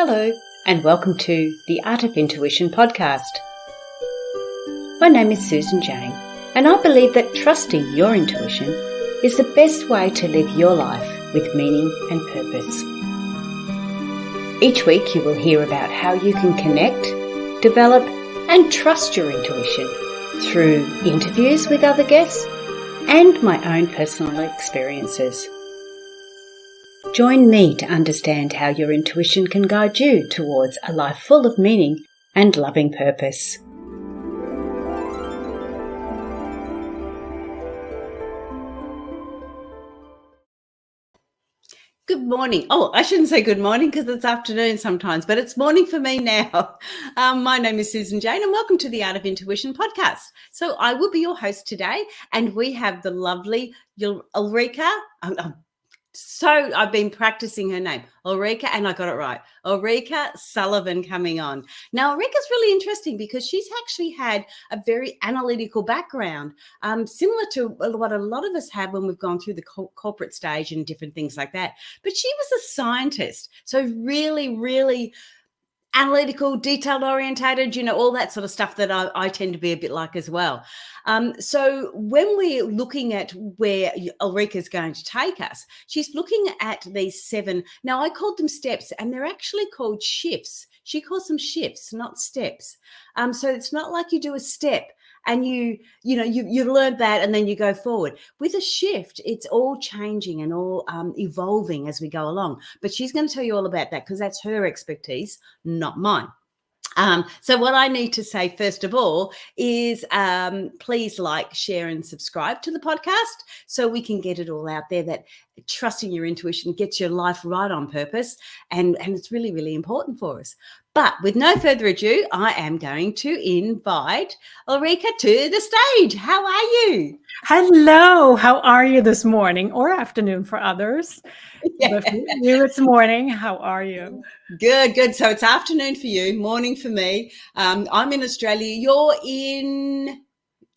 Hello, and welcome to the Art of Intuition podcast. My name is Susan Jane, and I believe that trusting your intuition is the best way to live your life with meaning and purpose. Each week you will hear about how you can connect, develop, and trust your intuition through interviews with other guests and my own personal experiences. Join me to understand how your intuition can guide you towards a life full of meaning and loving purpose. Good morning. Oh, I shouldn't say good morning because it's afternoon sometimes, but it's morning for me now. My name is Susan Jane and welcome to the Art of Intuition podcast. So I will be your host today, and we have the lovely Ulrika. I've been practicing her name, Ulrika, and I got it right. Ulrika Sullivan coming on. Now, Ulrika's really interesting because she's actually had a very analytical background, similar to what a lot of us have when we've gone through the corporate stage and different things like that. But she was a scientist, so really, really analytical, detailed orientated, all that sort of stuff that I tend to be a bit like as well. So when we're looking at where Ulrika is going to take us, she's looking at these 7. Now, I called them steps, and they're actually called shifts. She calls them shifts, not steps. So it's not like you do a step and you learned that and then you go forward. With a shift, it's all changing and all evolving as we go along. But she's going to tell you all about that because that's her expertise, not mine. So what I need to say first of all is please like, share and subscribe to the podcast so we can get it all out there that trusting your intuition gets your life right on purpose, and it's really, really important for us. But with no further ado, I am going to invite Ulrika to the stage. How are you? Hello. How are you this morning or afternoon for others? Yeah. But for you, it's morning. How are you? Good. So it's afternoon for you, morning for me. I'm in Australia. You're in?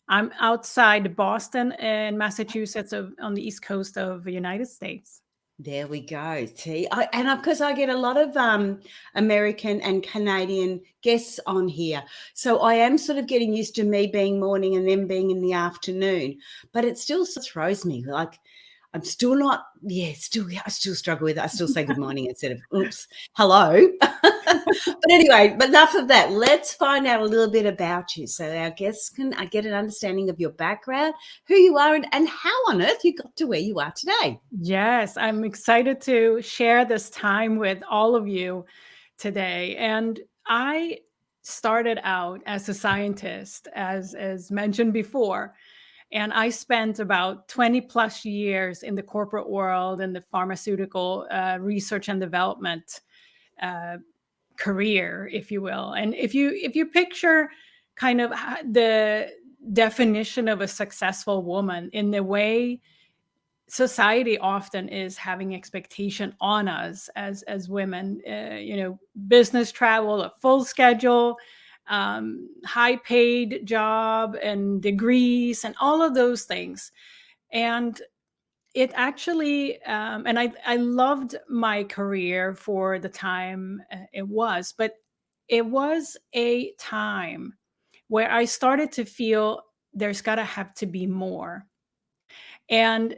I'm outside Boston in Massachusetts on the East Coast of the United States. There we go. See, because I get a lot of American and Canadian guests on here. So I am sort of getting used to me being morning and them being in the afternoon, but it still throws me. Like I'm still not, I still struggle with it. I still say good morning instead of oops, hello. But anyway, enough of that. Let's find out a little bit about you so our guests can get an understanding of your background, who you are, and how on earth you got to where you are today. Yes, I'm excited to share this time with all of you today. And I started out as a scientist, as mentioned before. And I spent about 20 plus years in the corporate world and the pharmaceutical research and development career, if you will. And if you picture kind of the definition of a successful woman in the way society often is having expectation on us as women, business travel, a full schedule, high paid job and degrees and all of those things. And it actually, and I loved my career for the time it was, but it was a time where I started to feel there's got to have to be more. And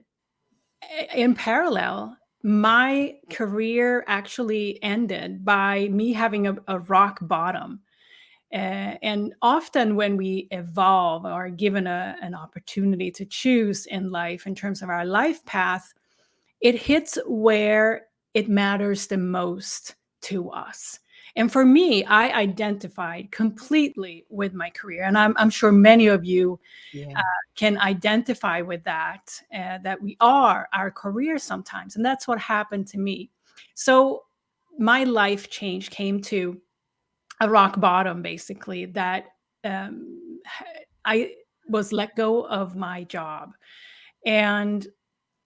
in parallel, my career actually ended by me having a rock bottom. And often when we evolve or are given an opportunity to choose in life in terms of our life path, it hits where it matters the most to us. And for me, I identified completely with my career. And I'm sure many of you can identify with that we are our career sometimes. And that's what happened to me. So my life change came to a rock bottom, basically, that I was let go of my job. And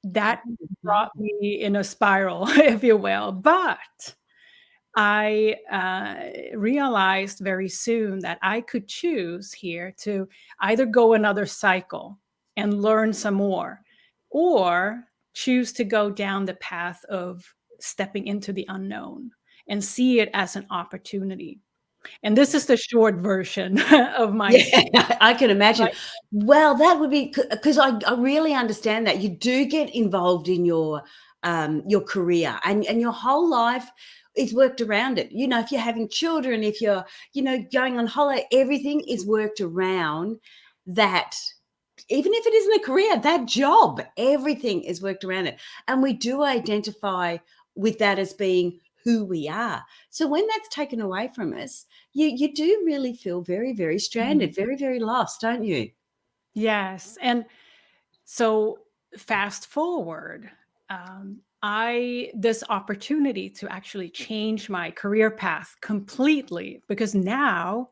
that brought me in a spiral, if you will. But I realized very soon that I could choose here to either go another cycle and learn some more, or choose to go down the path of stepping into the unknown and see it as an opportunity. And this is the short version of my Yeah, I can imagine. my Well, that would be because I really understand that. You do get involved in your career and your whole life is worked around it. You know, if you're having children, if you're, going on holiday, everything is worked around that. Even if it isn't a career, that job, everything is worked around it. And we do identify with that as being who we are. So when that's taken away from us, you do really feel very, very stranded, very, very lost, don't you? Yes. And so fast forward, I this opportunity to actually change my career path completely, because now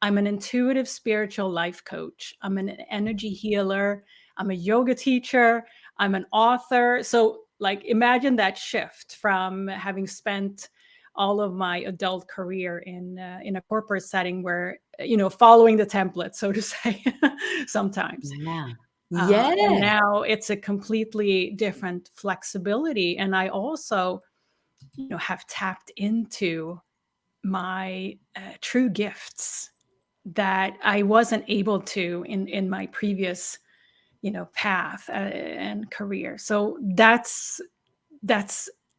I'm an intuitive spiritual life coach. I'm an energy healer. I'm a yoga teacher. I'm an author. So like imagine that shift from having spent all of my adult career in a corporate setting where following the template, so to say, sometimes. Wow. And Yeah. now it's a completely different flexibility. And I also, have tapped into my true gifts that I wasn't able to in my previous, path and career. So that's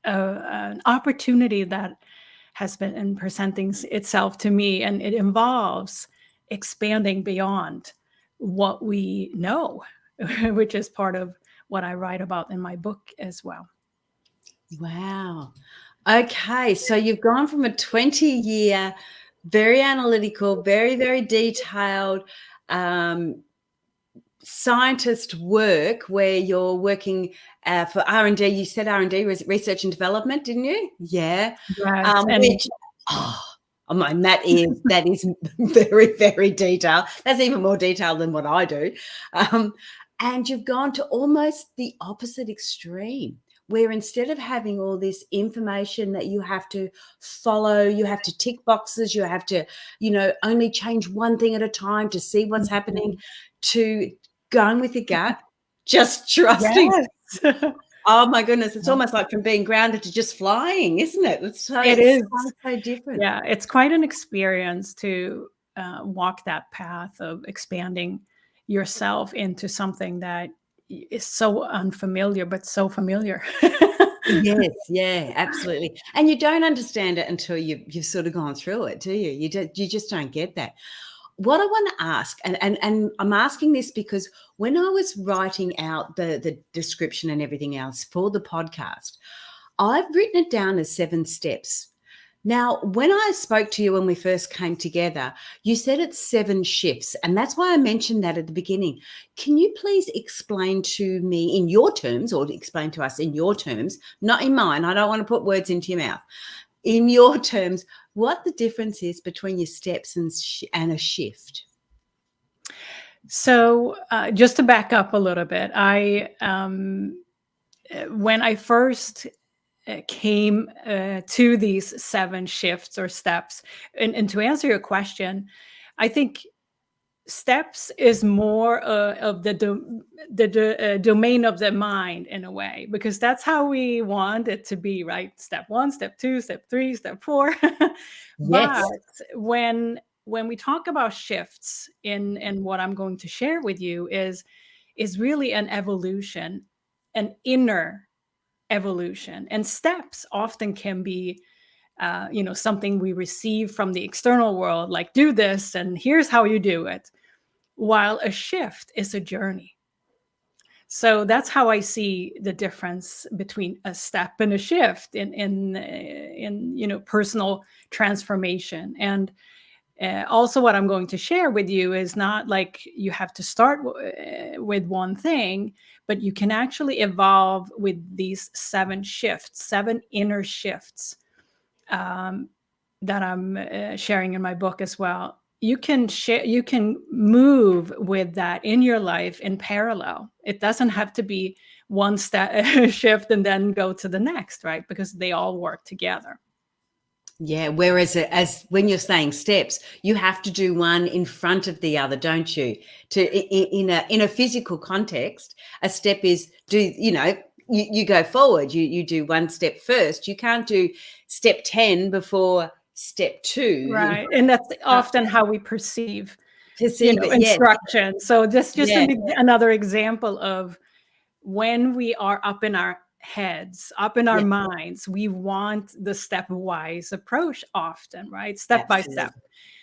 an opportunity that has been presenting itself to me, and it involves expanding beyond what we know, which is part of what I write about in my book as well. Wow. Okay. So you've gone from a 20-year, very analytical, very, very detailed, um, scientist work where you're working for R&D. You said R&D, research and development, didn't you? Yeah. Yes, and Which, oh, I mean, that is very, very detailed. That's even more detailed than what I do. And you've gone to almost the opposite extreme, where instead of having all this information that you have to follow, you have to tick boxes, you have to, only change one thing at a time to see what's happening, to going with your gut, just trusting. yes, Oh my goodness, it's almost like from being grounded to just flying, isn't it? it It's is. so different. Yeah, it's quite an experience to walk that path of expanding yourself into something that is so unfamiliar, but so familiar. Yes, yeah, absolutely. And you don't understand it until you've sort of gone through it, do you? You just don't get that. What I want to ask, and I'm asking this because when I was writing out the description and everything else for the podcast, I've written it down as 7 steps. Now, when I spoke to you when we first came together, you said it's 7 shifts, and that's why I mentioned that at the beginning. Can you please explain to me in your terms, or explain to us in your terms, not in mine? I don't want to put words into your mouth. In your terms, what the difference is between your steps and a shift? So, just to back up a little bit, when I first came to these 7 shifts or steps, and to answer your question, I think steps is more of the domain of the mind in a way, because that's how we want it to be, right? Step 1, step 2, step 3, step 4. Yes. But when we talk about shifts in what I'm going to share with you is really an evolution, an inner evolution. And steps often can be something we receive from the external world, like do this and here's how you do it, while a shift is a journey. So that's how I see the difference between a step and a shift in personal transformation. And also what I'm going to share with you is not like you have to start with one thing, but you can actually evolve with these 7 shifts, 7 inner shifts, that I'm sharing in my book as well. You can move with that in your life in parallel. It doesn't have to be one step shift and then go to the next, right? Because they all work together. Yeah, whereas as when you're saying steps, you have to do one in front of the other, don't you? In a physical context, a step is you go forward. You do one step first. You can't do step 10 before step 2. Right. And that's often how we perceive Perceive it, yes. instruction. So just Yeah. another example of when we are up in our heads, up in our Yeah. minds, we want the stepwise approach often, right? Step by step.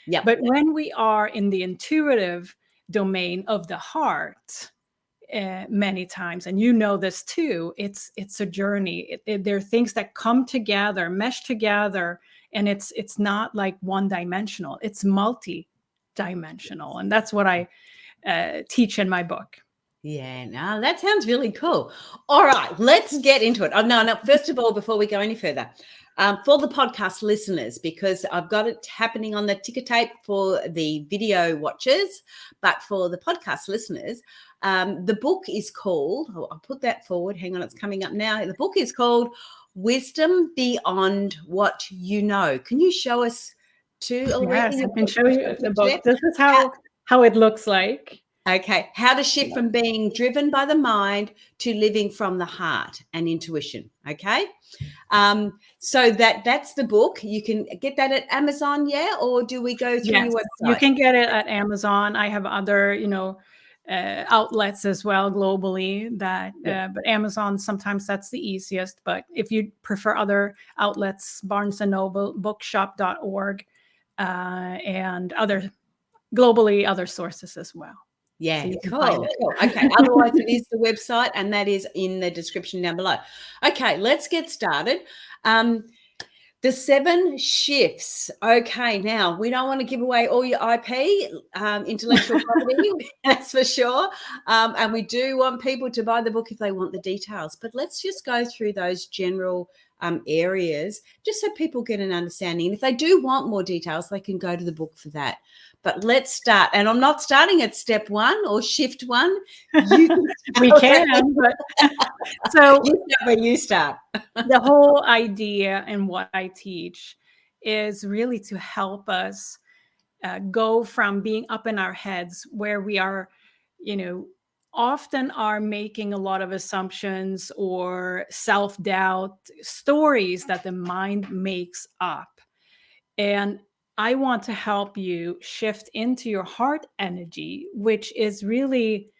Yeah. But when we are in the intuitive domain of the heart, many times, and you know this too, it's a journey. There are things that come together, mesh together, and it's not like one dimensional. It's multi-dimensional, and that's what I teach in my book. Yeah, no, that sounds really cool. All right, let's get into it. Oh, no, first of all, before we go any further, for the podcast listeners, because I've got it happening on the ticker tape for the video watchers, but for the podcast listeners, the book is called, I'll put that forward. Hang on, it's coming up now. The book is called Wisdom Beyond What You Know. Can you show us Yes, I can show you the book. This is how it looks like. Okay. How to shift from being driven by the mind to living from the heart and intuition. Okay. So that's the book. You can get that at Amazon, yeah? Or do we go through your website? You can get it at Amazon. I have other, outlets as well globally but Amazon, sometimes that's the easiest. But if you prefer other outlets, Barnes and Noble, bookshop.org, and other sources as well. Yeah, so cool. Okay. Otherwise, it is the website, and that is in the description down below. Okay, let's get started. The 7 shifts. Okay, now we don't want to give away all your IP, intellectual property, that's for sure. And we do want people to buy the book if they want the details. But let's just go through those general areas, just so people get an understanding. And if they do want more details, they can go to the book for that. But let's start. And I'm not starting at step 1 or shift 1. We can, but so you start where you start. The whole idea and what I teach is really to help us go from being up in our heads, where we are, often are making a lot of assumptions or self-doubt stories that the mind makes up. And I want to help you shift into your heart energy, which is really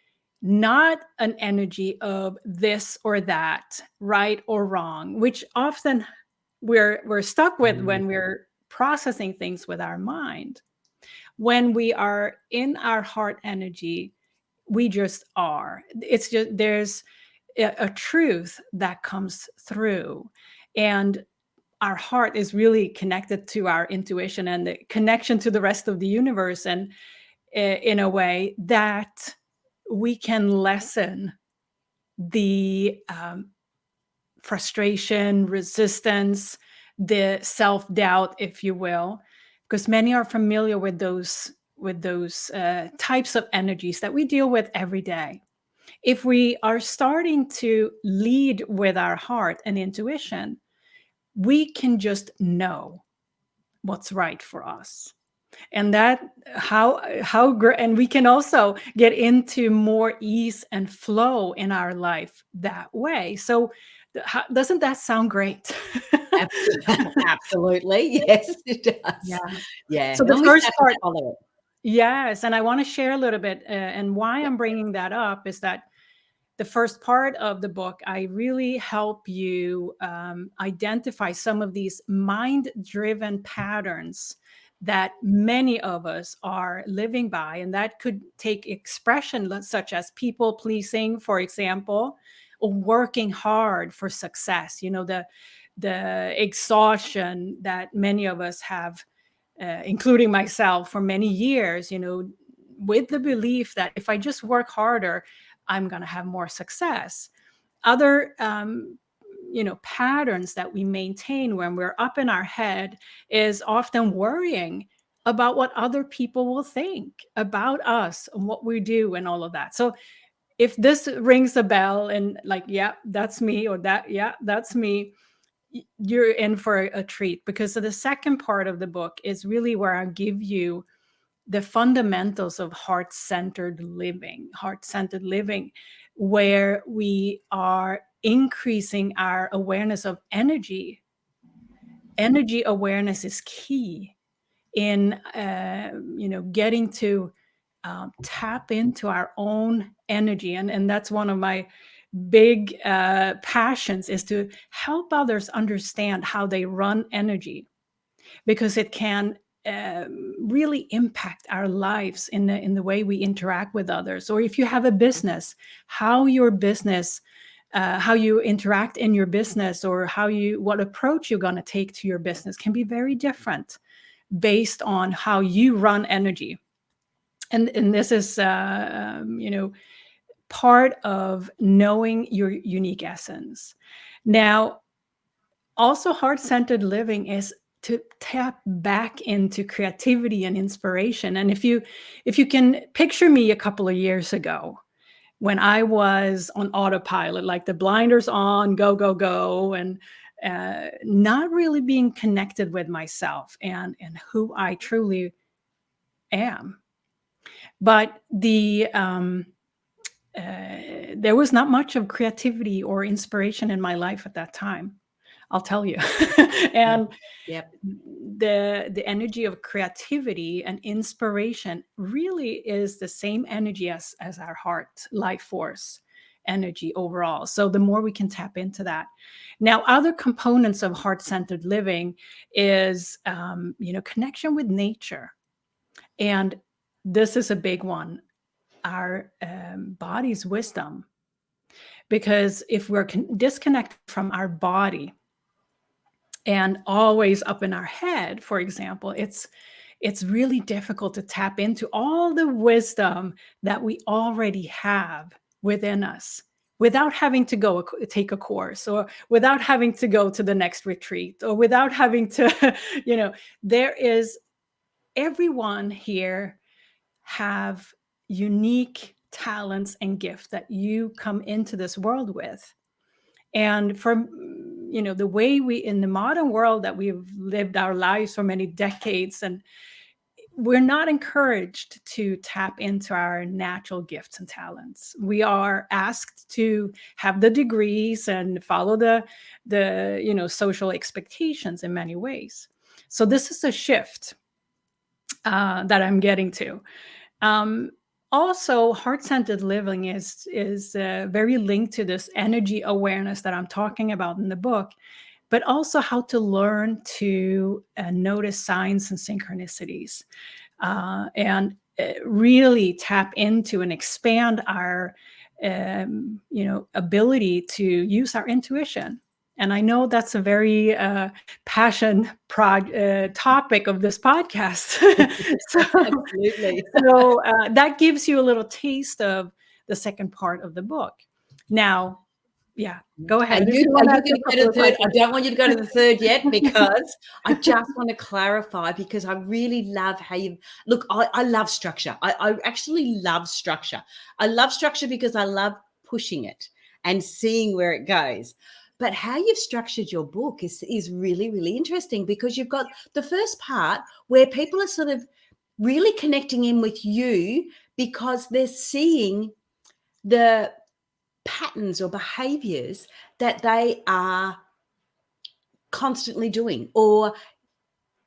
not an energy of this or that, right or wrong, which often we're stuck with when we're processing things with our mind. When we are in our heart energy, we just are. It's just there's a truth that comes through, and our heart is really connected to our intuition and the connection to the rest of the universe, and in a way that we can lessen the frustration, resistance, the self-doubt, if you will, because many are familiar with those types of energies that we deal with every day. If we are starting to lead with our heart and intuition, we can just know what's right for us. And that and we can also get into more ease and flow in our life that way. So doesn't that sound great? Absolutely. Yes, it does. Yeah. So the first part, yes, and I want to share a little bit, and why I'm bringing that up is that the first part of the book, I really help you identify some of these mind-driven patterns that many of us are living by. And that could take expression such as people pleasing, for example, or working hard for success. The exhaustion that many of us have, including myself, for many years, with the belief that if I just work harder, I'm going to have more success. Other, patterns that we maintain when we're up in our head is often worrying about what other people will think about us and what we do and all of that. So if this rings a bell and like, yeah, that's me, or that, yeah, that's me, you're in for a treat, because the second part of the book is really where I give you the fundamentals of heart-centered living, where we are increasing our awareness of energy. Energy awareness is key in getting to tap into our own energy, and that's one of my big passions, is to help others understand how they run energy, because it can really impact our lives in the way we interact with others. Or if you have a business, how your business how you interact in your business, or what approach you're going to take to your business can be very different based on how you run energy. And this is part of knowing your unique essence. Now, also, heart-centered living is to tap back into creativity and inspiration. And if you can picture me a couple of years ago, when I was on autopilot, like the blinders on, go, go, go, and not really being connected with myself and who I truly am. But there was not much of creativity or inspiration in my life at that time, I'll tell you. And Yep. the energy of creativity and inspiration really is the same energy as our heart life force energy overall. So the more we can tap into that. Now, other components of heart-centered living is connection with nature. And this is a big one, our body's wisdom. Because if we're disconnected from our body and always up in our head, for example, it's really difficult to tap into all the wisdom that we already have within us without having to go take a course, or without having to go to the next retreat, or without having to, there is, everyone here have unique talents and gifts that you come into this world with. And from the way we, in the modern world that we've lived our lives for many decades, and we're not encouraged to tap into our natural gifts and talents. We are asked to have the degrees and follow the social expectations in many ways. So this is a shift that I'm getting to. Also, heart-centered living is very linked to this energy awareness that I'm talking about in the book, but also how to learn to notice signs and synchronicities, and really tap into and expand our ability to use our intuition. And I know that's a very passion topic of this podcast. Absolutely. So that gives you a little taste of the second part of the book. Now, yeah, go ahead. Are you going to go to the third? I don't want you to go to the third yet, because I just want to clarify, because I really love how you look. I love structure. I actually love structure. I love structure because I love pushing it and seeing where it goes. But how you've structured your book is really, really interesting, because you've got the first part where people are sort of really connecting in with you because they're seeing the patterns or behaviors that they are constantly doing, or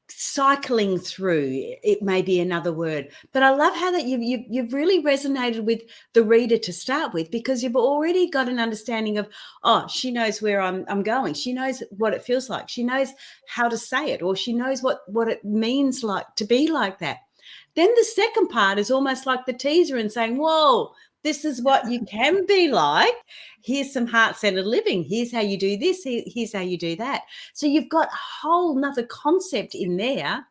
cycling through, it may be another word. But I love how that you've really resonated with the reader to start with, because you've already got an understanding of, oh, she knows where I'm going. She knows what it feels like. She knows how to say it, or she knows what it means like to be like that. Then the second part is almost like the teaser and saying, whoa, this is what you can be like. Here's some heart-centered living. Here's how you do this. Here's how you do that. So you've got a whole nother concept in there.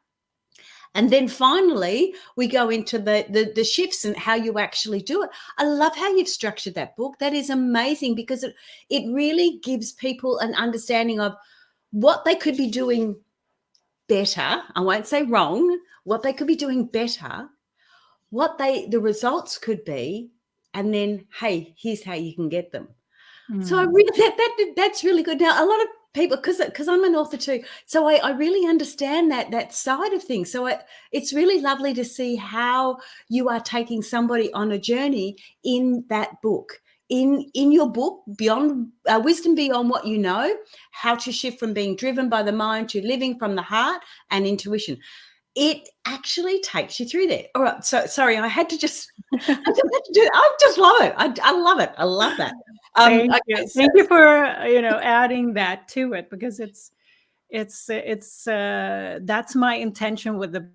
And then finally, we go into the shifts and how you actually do it. I love how you've structured that book. That is amazing, because it really gives people an understanding of what they could be doing better. I won't say wrong. What they could be doing better, what the results could be, and then, hey, here's how you can get them. So I really that's really good. Now, a lot of people, because I'm an author too, so I really understand that side of things. So it's really lovely to see how you are taking somebody on a journey in that book, in your book, Beyond Wisdom Beyond What You Know, how to shift from being driven by the mind to living from the heart and intuition. It actually takes you through there. All right. So sorry, I had to just, I just had to do it. I just love it. I love it. I love that. Thank Okay, you. so, Thank you for adding that to it, because that's my intention with the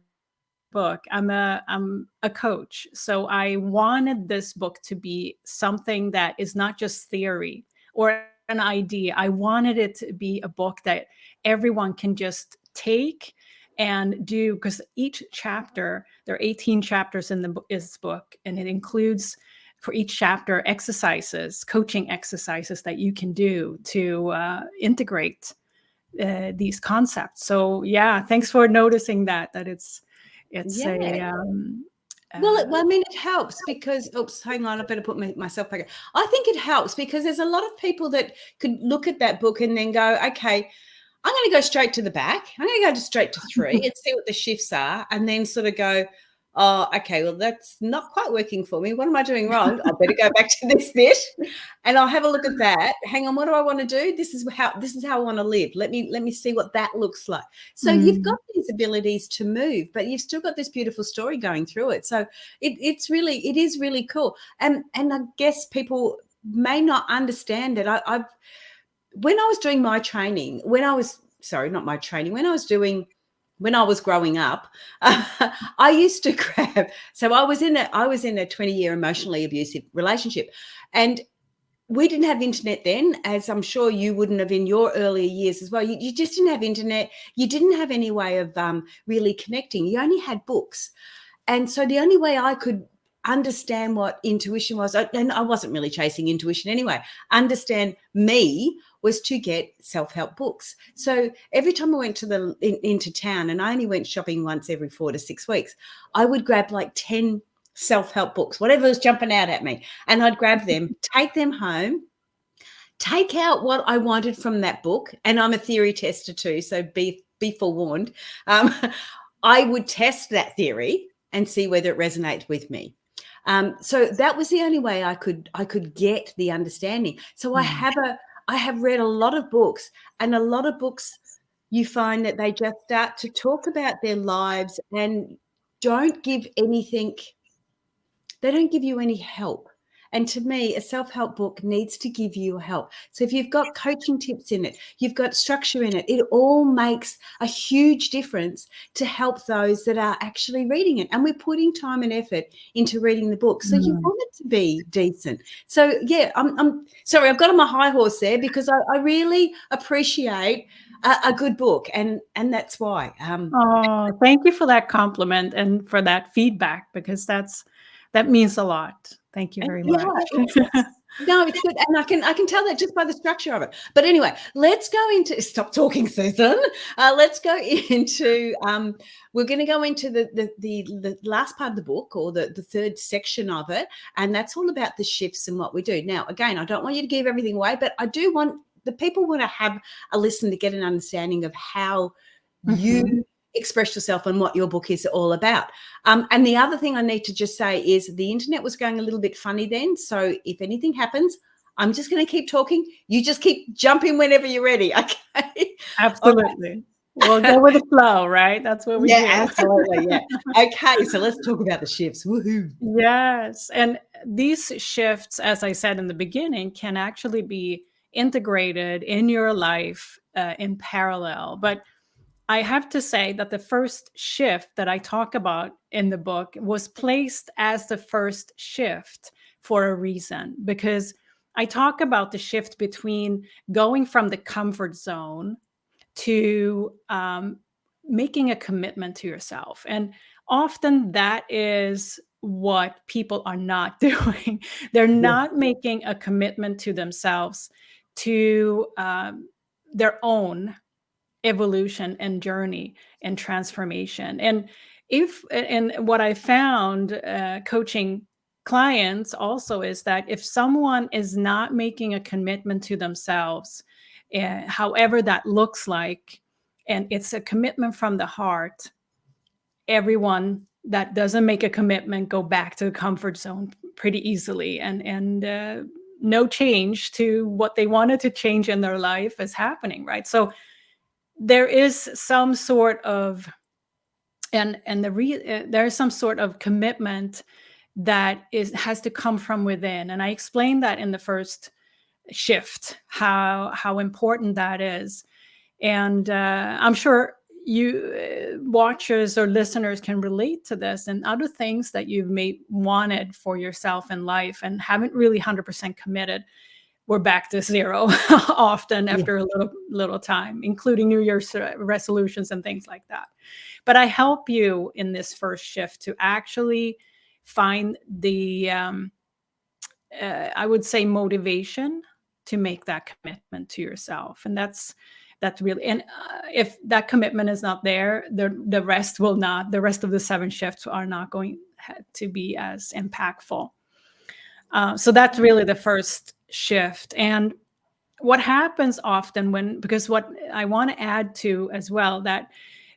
book. I'm a coach, so I wanted this book to be something that is not just theory or an idea. I wanted it to be a book that everyone can just take and do, because each chapter, there are 18 chapters in this book, and it includes for each chapter exercises, coaching exercises that you can do to integrate these concepts. So yeah, thanks for noticing that it's yeah. a I mean, it helps because, oops, hang on, I better put myself back. I think it helps because there's a lot of people that could look at that book and then go, okay, I'm going to go straight to the back. I'm going to go straight to 3 and see what the shifts are, and then sort of go, oh, okay, well, that's not quite working for me. What am I doing wrong? I better go back to this bit, and I'll have a look at that. Hang on, what do I want to do? This is how I want to live. Let me see what that looks like. So you've got these abilities to move, but you've still got this beautiful story going through it. So it is really cool. And I guess people may not understand it. When I was doing my training, when I was growing up, I used to grab. So I was in a 20-year emotionally abusive relationship, and we didn't have internet then, as I'm sure you wouldn't have in your earlier years as well. You just didn't have internet. You didn't have any way of really connecting. You only had books, and so the only way I could understand what intuition was, and I wasn't really chasing intuition anyway, understand me, was to get self-help books. So every time I went into town, and I only went shopping once every 4 to 6 weeks, I would grab like 10 self-help books, whatever was jumping out at me, and I'd grab them, take them home, take out what I wanted from that book. And I'm a theory tester too, so be forewarned. I would test that theory and see whether it resonates with me. So that was the only way I could get the understanding. So I have read a lot of books, and a lot of books you find that they just start to talk about their lives and don't give anything. They don't give you any help. And to me, a self-help book needs to give you help. So if you've got coaching tips in it, you've got structure in it, it all makes a huge difference to help those that are actually reading it. And we're putting time and effort into reading the book. So you want it to be decent. So yeah, I'm sorry, I've got on my high horse there because I really appreciate a good book. And that's why. Oh, thank you for that compliment and for that feedback, because that means a lot. Thank you very much. No, it's good, and I can tell that just by the structure of it. But anyway, let's go into. Stop talking, Susan. Let's go into. We're going to go into the last part of the book, or the third section of it, and that's all about the shifts and what we do. Now, again, I don't want you to give everything away, but I do want the people want to have a listen to get an understanding of how you express yourself and what your book is all about. And the other thing I need to just say is the internet was going a little bit funny then. So if anything happens, I'm just going to keep talking. You just keep jumping whenever you're ready. Okay. Absolutely. We'll go with the flow, right? That's what we do. Absolutely. Yeah. Okay. So let's talk about the shifts. Woohoo. Yes. And these shifts, as I said in the beginning, can actually be integrated in your life in parallel. But I have to say that the first shift that I talk about in the book was placed as the first shift for a reason, because I talk about the shift between going from the comfort zone to making a commitment to yourself. And often that is what people are not doing. They're not making a commitment to themselves, to their own evolution and journey and transformation. And what I found coaching clients also is that if someone is not making a commitment to themselves, however that looks like, and it's a commitment from the heart, everyone that doesn't make a commitment go back to the comfort zone pretty easily. And no change to what they wanted to change in their life is happening, right? So there is some sort of there is some sort of commitment that has to come from within, and I explained that in the first shift, how important that is. And I'm sure you watchers or listeners can relate to this and other things that you've wanted for yourself in life and haven't really 100% committed. We're back to zero often after a little time, including New Year's resolutions and things like that. But I help you in this first shift to actually find the, I would say, motivation to make that commitment to yourself. And that's really, and if that commitment is not there, the rest will not, the rest of the 7 shifts are not going to be as impactful. So that's really the first shift. And what happens often because what I want to add to as well, that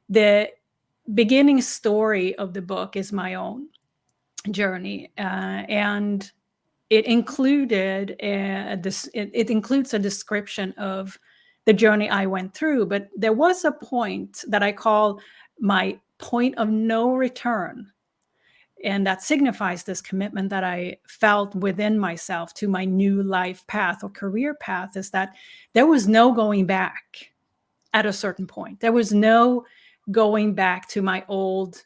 the beginning story of the book is my own journey, and it included it includes a description of the journey I went through. But there was a point that I call my point of no return. And that signifies this commitment that I felt within myself to my new life path or career path, is that there was no going back at a certain point. There was no going back to my old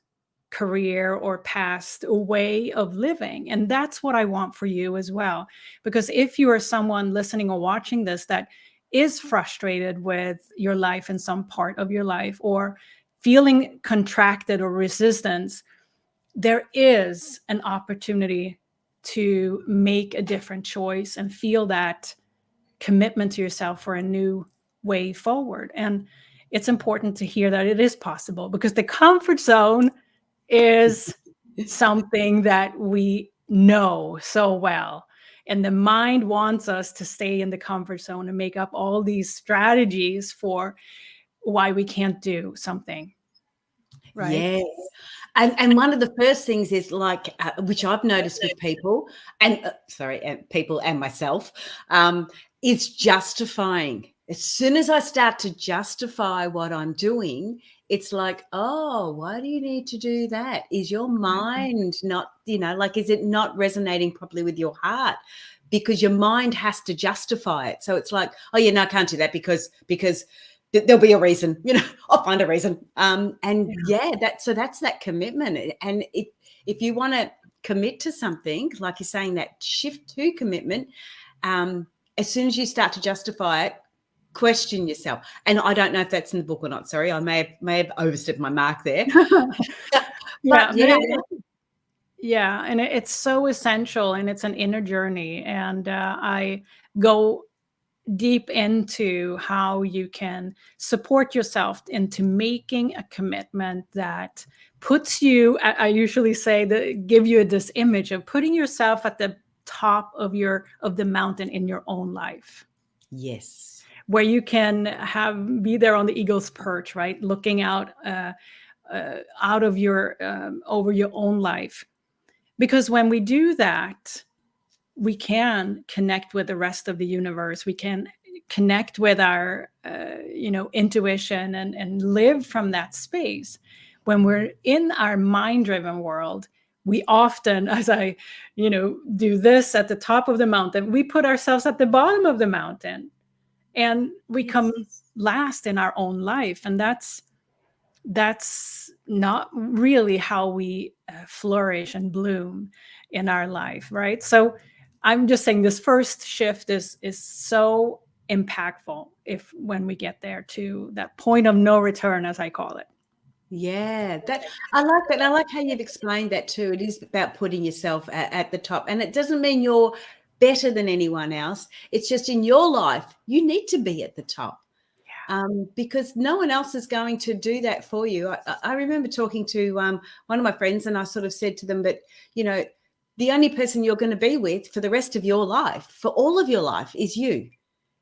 career or past way of living. And that's what I want for you as well. Because if you are someone listening or watching this that is frustrated with your life in some part of your life, or feeling contracted or resistance, there is an opportunity to make a different choice and feel that commitment to yourself for a new way forward. And it's important to hear that it is possible, because the comfort zone is something that we know so well. And the mind wants us to stay in the comfort zone and make up all these strategies for why we can't do something. Right? Yes. And one of the first things is like, which I've noticed with people and people and myself, is justifying. As soon as I start to justify what I'm doing, it's like, oh, why do you need to do that? Is your mind not, like, is it not resonating properly with your heart? Because your mind has to justify it. So it's like, oh, yeah, no, I can't do that because there'll be a reason, I'll find a reason. That's that commitment. And if you want to commit to something, like you're saying, that shift to commitment, as soon as you start to justify it, question yourself. And I don't know if that's in the book or not. Sorry, I may have overstepped my mark there. And it's so essential, and it's an inner journey. And I go deep into how you can support yourself into making a commitment that puts you, I usually say, give you this image of putting yourself at the top of the mountain in your own life. Yes. Where you can be there on the eagle's perch, right? Looking out of your, over your own life. Because when we do that, we can connect with the rest of the universe. We can connect with our, intuition and live from that space. When we're in our mind-driven world, we often, as I, do this at the top of the mountain, we put ourselves at the bottom of the mountain, and we come last in our own life. And that's not really how we flourish and bloom in our life, right? So I'm just saying this first shift is so impactful when we get there to that point of no return, as I call it. Yeah, I like that. And I like how you've explained that too. It is about putting yourself at the top, and it doesn't mean you're better than anyone else. It's just in your life, you need to be at the top. Because no one else is going to do that for you. I remember talking to one of my friends, and I sort of said to them, but, the only person you're going to be with for the rest of your life, for all of your life, is you.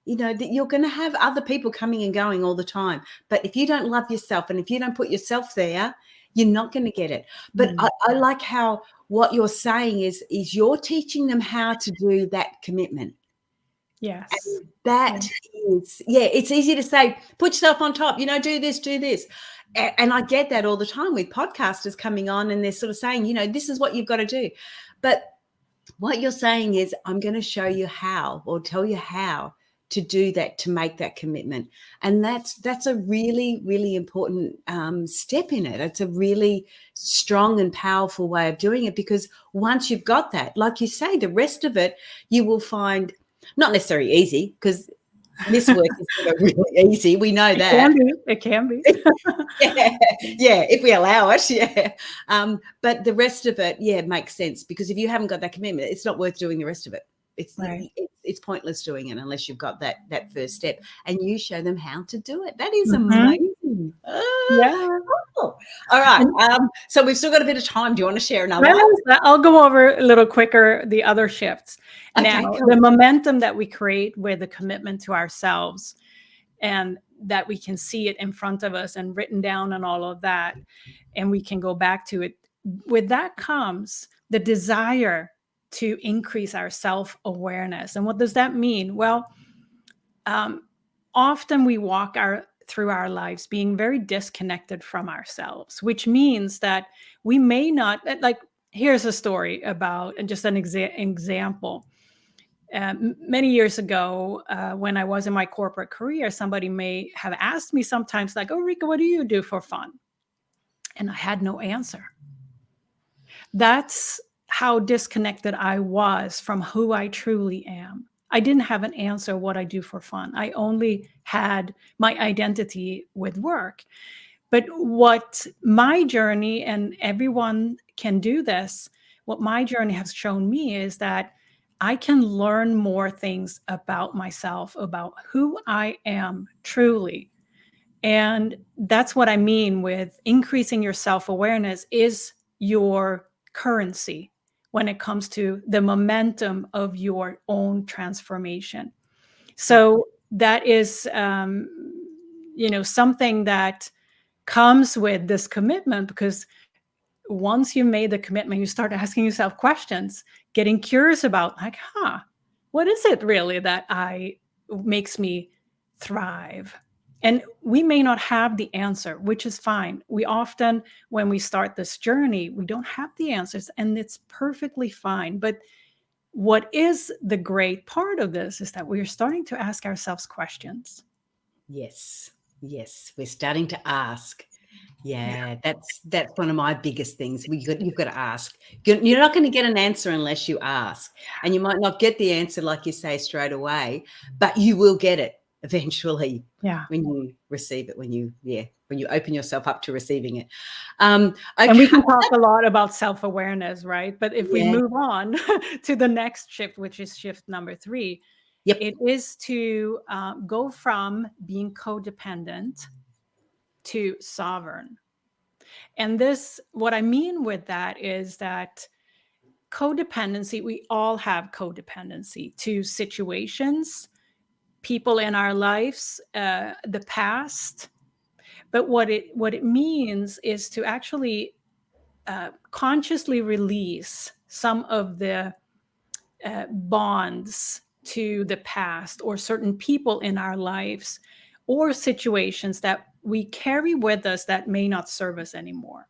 That you're going to have other people coming and going all the time. But if you don't love yourself, and if you don't put yourself there, you're not going to get it. But I like how what you're saying is you're teaching them how to do that commitment. Yes. That is, it's easy to say, put yourself on top, do this, do this. And I get that all the time with podcasters coming on and they're sort of saying, this is what you've got to do. But what you're saying is, I'm going to show you how, or tell you how to do that, to make that commitment. And that's a really, really important step in it. It's a really strong and powerful way of doing it, because once you've got that, like you say, the rest of it you will find not necessarily easy, because this work is never really easy. We know that. It can be. yeah, if we allow it, but the rest of it, makes sense, because if you haven't got that commitment, it's not worth doing the rest of it. It's pointless doing it unless you've got that first step, and you show them how to do it. That is amazing. Cool. All right. So we've still got a bit of time. Do you want to share another one? I'll go over a little quicker the other shifts. Okay, Now, cool. the momentum that we create with the commitment to ourselves, and that we can see it in front of us and written down and all of that, and we can go back to it. With that comes the desire to increase our self-awareness. And what does that mean? Well, often we walk through our lives being very disconnected from ourselves, which means that we may not, like, here's a story about, and just an example. Many years ago, when I was in my corporate career, somebody may have asked me sometimes, like, Ulrika, what do you do for fun? And I had no answer. That's how disconnected I was from who I truly am. I didn't have an answer what I do for fun. I only had my identity with work. But what my journey, and everyone can do this, what my journey has shown me is that I can learn more things about myself, about who I am truly. And that's what I mean with increasing your self-awareness is your currency when it comes to the momentum of your own transformation. So that is, something that comes with this commitment, because once you made the commitment, you start asking yourself questions, getting curious about, like, what is it really that makes me thrive? And we may not have the answer, which is fine. We often, when we start this journey, we don't have the answers, and it's perfectly fine. But what is the great part of this is that we're starting to ask ourselves questions. Yes, we're starting to ask. Yeah, that's one of my biggest things. You've got to ask. You're not going to get an answer unless you ask, and you might not get the answer, like you say, straight away, but you will get it eventually. Yeah. When you receive it, when you open yourself up to receiving it. Okay. And we can talk a lot about self-awareness, right? But if we move on to the next shift, which is shift number 3, it is to go from being codependent to sovereign. And this, what I mean with that is that codependency, we all have codependency to situations, people in our lives, the past. But what it means is to actually consciously release some of the bonds to the past, or certain people in our lives, or situations that we carry with us that may not serve us anymore.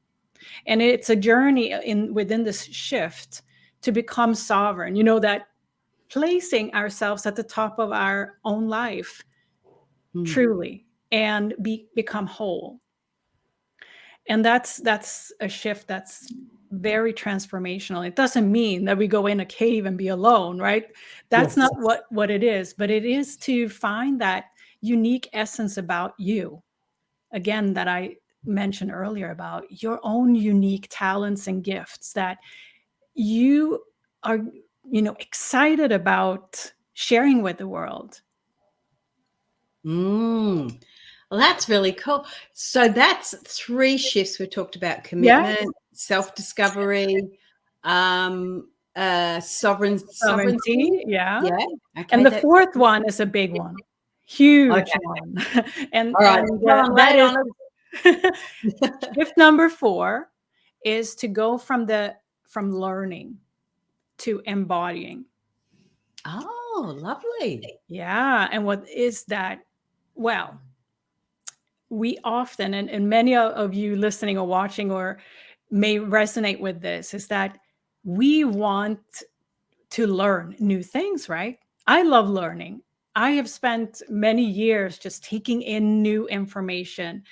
And it's a journey within this shift to become sovereign, that placing ourselves at the top of our own life, truly, and become whole. And that's a shift that's very transformational. It doesn't mean that we go in a cave and be alone, right? That's not what it is, but it is to find that unique essence about you. Again, that I mentioned earlier, about your own unique talents and gifts that you are, excited about sharing with the world. Well, that's really cool. So that's 3 shifts we talked about: commitment, self-discovery, sovereignty. Yeah. Okay, and the 4th one is a big one, huge one. And, all right, that is shift number 4 is to go from learning to embodying. Oh, lovely. Yeah. And what is that? Well, we often, and many of you listening or watching or may resonate with this, is that we want to learn new things, right? I love learning. I have spent many years just taking in new information,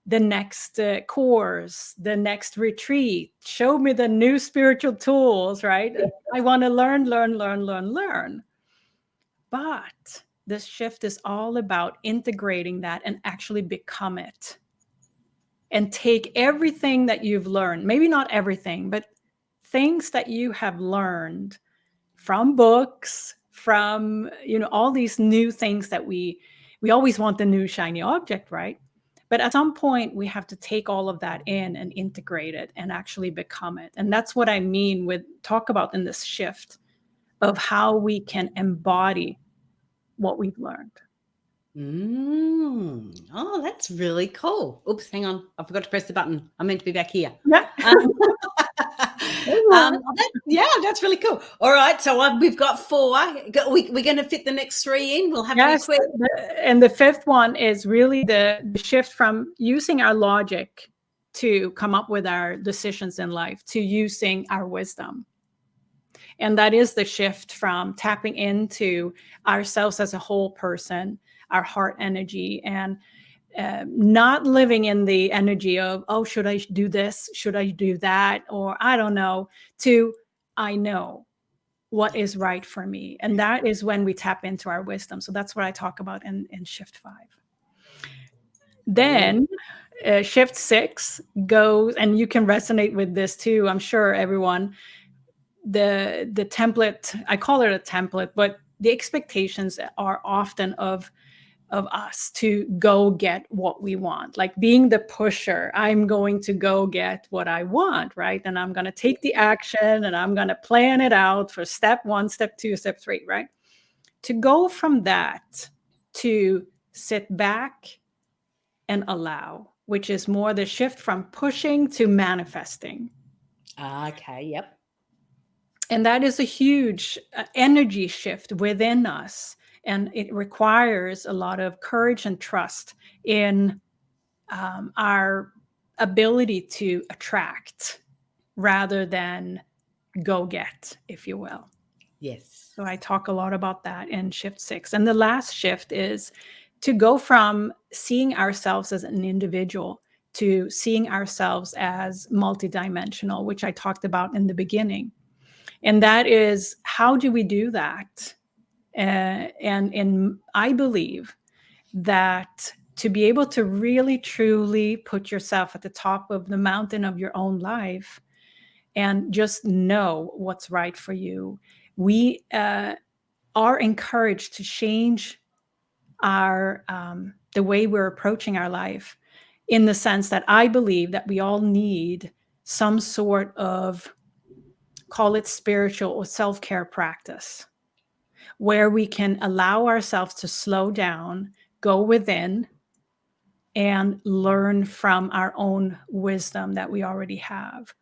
the next course, the next retreat, show me the new spiritual tools, right? I want to learn, learn, learn, learn, learn. But this shift is all about integrating that and actually become it. And take everything that you've learned, maybe not everything, but things that you have learned from books, from, all these new things that we always want the new shiny object, right? But at some point we have to take all of that in and integrate it and actually become it. And that's what I mean with talk about in this shift of how we can embody what we've learned. Oh, that's really cool. Oops, hang on. I forgot to press the button. I meant to be back here. Yeah. That's really cool. All right, so we've got 4. We're going to fit the next 3 in. We'll have to be quick. And the 5th one is really the shift from using our logic to come up with our decisions in life to using our wisdom. And that is the shift from tapping into ourselves as a whole person, our heart energy, and not living in the energy of, oh, should I do this? Should I do that? Or I don't know, to I know what is right for me. And that is when we tap into our wisdom. So that's what I talk about in shift 5. Then shift 6 goes, and you can resonate with this too, I'm sure everyone, the template, I call it a template, but the expectations are often of us to go get what we want, like being the pusher. I'm going to go get what I want, right? And I'm going to take the action and I'm going to plan it out for step 1, step 2, step 3, right? To go from that to sit back and allow, which is more the shift from pushing to manifesting. Okay, yep. And that is a huge energy shift within us. And it requires a lot of courage and trust in our ability to attract rather than go get, if you will. Yes. So I talk a lot about that in shift 6. And the last shift is to go from seeing ourselves as an individual to seeing ourselves as multidimensional, which I talked about in the beginning. And that is, how do we do that? And I believe that to be able to really, truly put yourself at the top of the mountain of your own life and just know what's right for you, we are encouraged to change our the way we're approaching our life, in the sense that I believe that we all need some sort of, call it spiritual or self-care practice, where we can allow ourselves to slow down, go within, and learn from our own wisdom that we already have,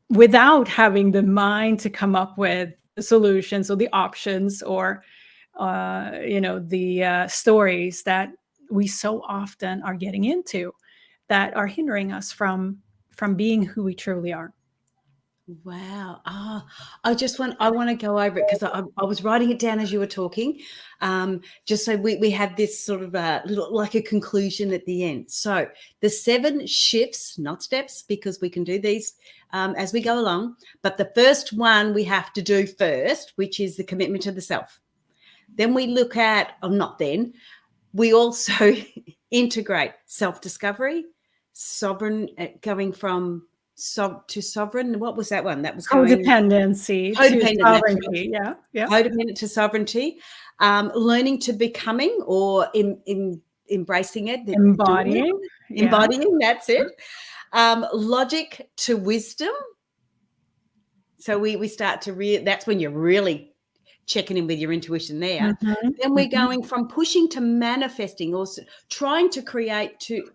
without having the mind to come up with the solutions or the options or the stories that we so often are getting into that are hindering us from being who we truly are. Wow. I want to go over it because I was writing it down as you were talking, just so we have this sort of little, like a conclusion at the end. So the 7 shifts, not steps, because we can do these as we go along. But the first one we have to do first, which is the commitment to the self. Then we look at, we also integrate self-discovery, sovereign, going from to sovereign. What was that one? That was codependency to sovereignty. Yeah. Codependent to sovereignty, learning to becoming, or embracing it, embodying. That's it. Logic to wisdom. So we start to that's when you really checking in with your intuition there. Mhm, Then we're mhm. going from pushing to manifesting, or trying to create, to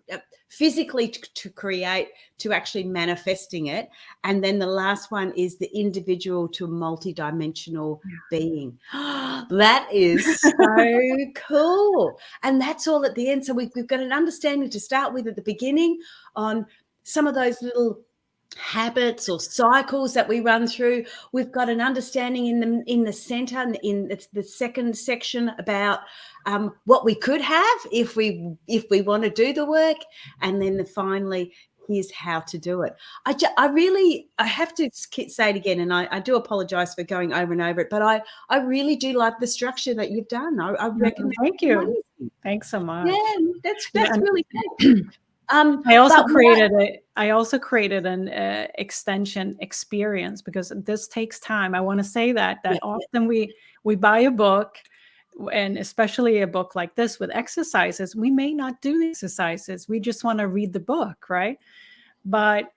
physically to create, to actually manifesting it. And then the last one is the individual to multidimensional being. That is so cool. And that's all at the end. So we've got an understanding to start with at the beginning on some of those little habits or cycles that we run through. We've got an understanding in the center, in the second section, about what we could have if we want to do the work, and then finally, here's how to do it. I have to say it again, and I do apologize for going over and over it, but I really do like the structure that you've done. I reckon that's Thank you. amazing. Thanks so much. Yeah, that's Yeah, and really cool. I also But created an extension experience, because this takes time. I want to say that yeah, often we buy a book, and especially a book like this with exercises, we may not do the exercises. We just want to read the book, right? But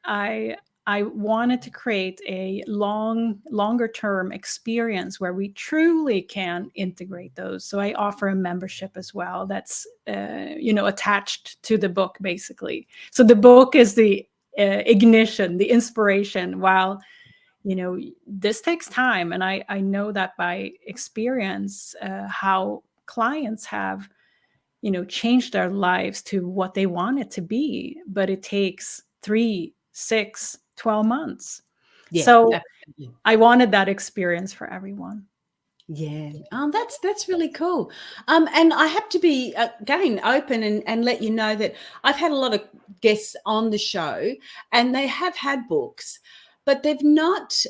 I wanted to create a longer term experience where we truly can integrate those. So I offer a membership as well that's attached to the book, basically. So the book is the ignition, the inspiration, while this takes time. And I know that by experience, how clients have changed their lives to what they want it to be, but it takes 3, 6, 12 months. yeah, So absolutely. I wanted that experience for everyone. Yeah. That's really cool. And I have to be again open and let you know that I've had a lot of guests on the show, and they have had books, but they've not.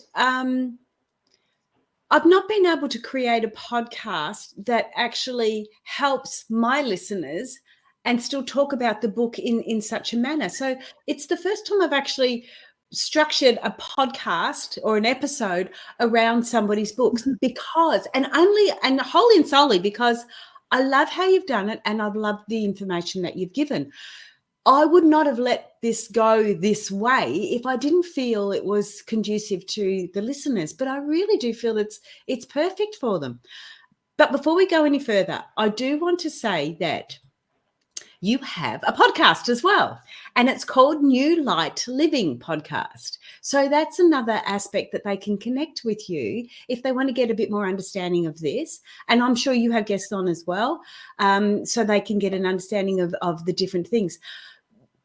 I've not been able to create a podcast that actually helps my listeners and still talk about the book in such a manner. So it's the first time I've actually structured a podcast or an episode around somebody's books, because and wholly and solely because I love how you've done it, and I've loved the information that you've given. I would not have let this go this way if I didn't feel it was conducive to the listeners, but I really do feel it's perfect for them. But before we go any further, I do want to say that you have a podcast as well, and it's called New Light Living Podcast. So that's another aspect that they can connect with you if they want to get a bit more understanding of this. And I'm sure you have guests on as well, so they can get an understanding of the different things.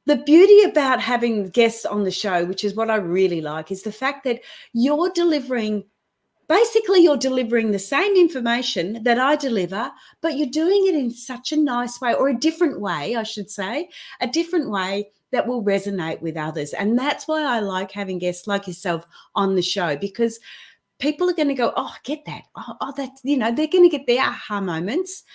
The beauty about having guests on the show, which is what I really like, is the fact that you're delivering the same information that I deliver, but you're doing it in such a nice way, or a different way, I should say, a different way that will resonate with others. And that's why I like having guests like yourself on the show, because people are going to go, oh, I get that. Oh, that's, they're going to get their aha moments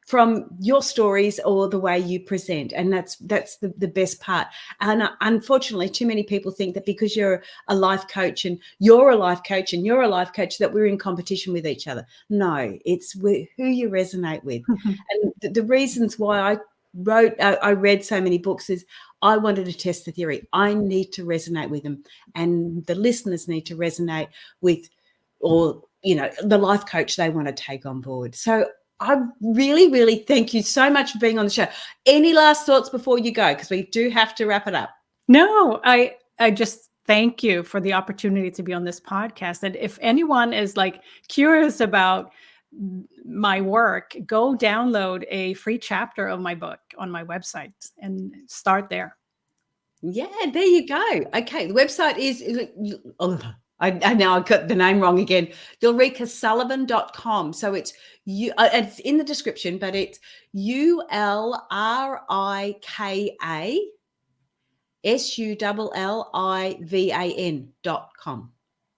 from your stories or the way you present. And that's the best part. And unfortunately, too many people think that because you're a life coach and you're a life coach and you're a life coach, that we're in competition with each other. No, it's who you resonate with. And the reasons why I read so many books is I wanted to test the theory. I need to resonate with them, and the listeners need to resonate with, or the life coach they want to take on board. So I really, really thank you so much for being on the show. Any last thoughts before you go? Because we do have to wrap it up. No, I just thank you for the opportunity to be on this podcast. And if anyone is curious about my work, go download a free chapter of my book on my website and start there. Yeah, there you go. Okay, the website is I now I got the name wrong again. ulrikasullivan.com. So it's it's in the description, but it's ULRIKASULLIVAN.com.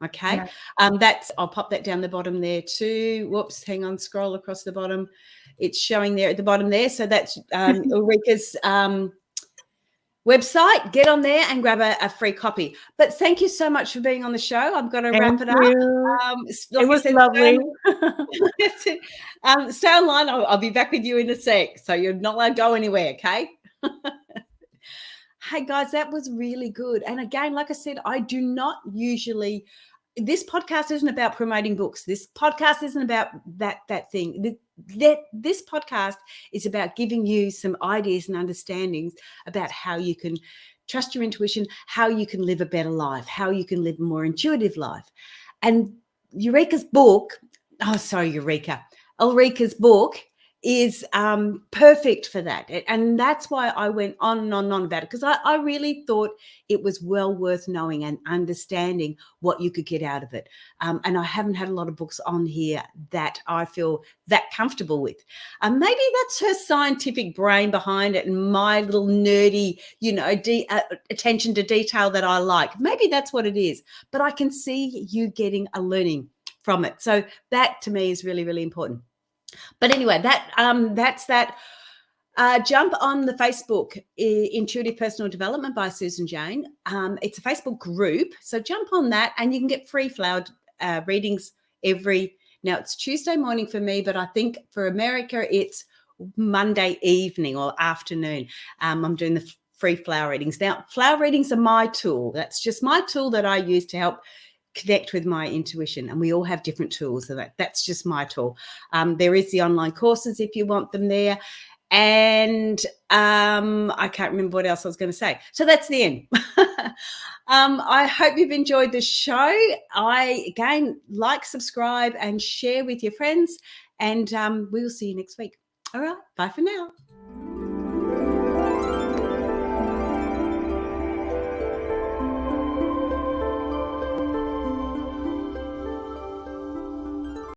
Okay. Yeah. I'll pop that down the bottom there too. Whoops, hang on, scroll across the bottom. It's showing there at the bottom there. So that's Ulrika's website. Get on there and grab a free copy. But thank you so much for being on the show. I'm going to wrap it up. It was lovely. Stay online. I'll be back with you in a sec. So you're not allowed to go anywhere, okay? Hey, guys, that was really good. And again, like I said, I do not usually this podcast isn't about promoting books. This podcast isn't about that thing. This podcast is about giving you some ideas and understandings about how you can trust your intuition, how you can live a better life, how you can live a more intuitive life. And Ulrika's book is perfect for that. And that's why I went on and on and on about it, because I really thought it was well worth knowing and understanding what you could get out of it. And I haven't had a lot of books on here that I feel that comfortable with. Maybe that's her scientific brain behind it and my little nerdy, attention to detail that I like. Maybe that's what it is. But I can see you getting a learning from it. So that to me is really, really important. But anyway, that's that. Jump on the Facebook, Intuitive Personal Development by Susan Jane. It's a Facebook group, so jump on that, and you can get free flower readings now it's Tuesday morning for me, but I think for America it's Monday evening or afternoon. I'm doing the free flower readings. Now, flower readings are my tool. That's just my tool that I use to help connect with my intuition, and we all have different tools, so that's just my tool. There is the online courses if you want them there, and I can't remember what else I was going to say, so that's the end. I hope you've enjoyed the show. Again, like, subscribe and share with your friends, and we will see you next week. All right, bye for now.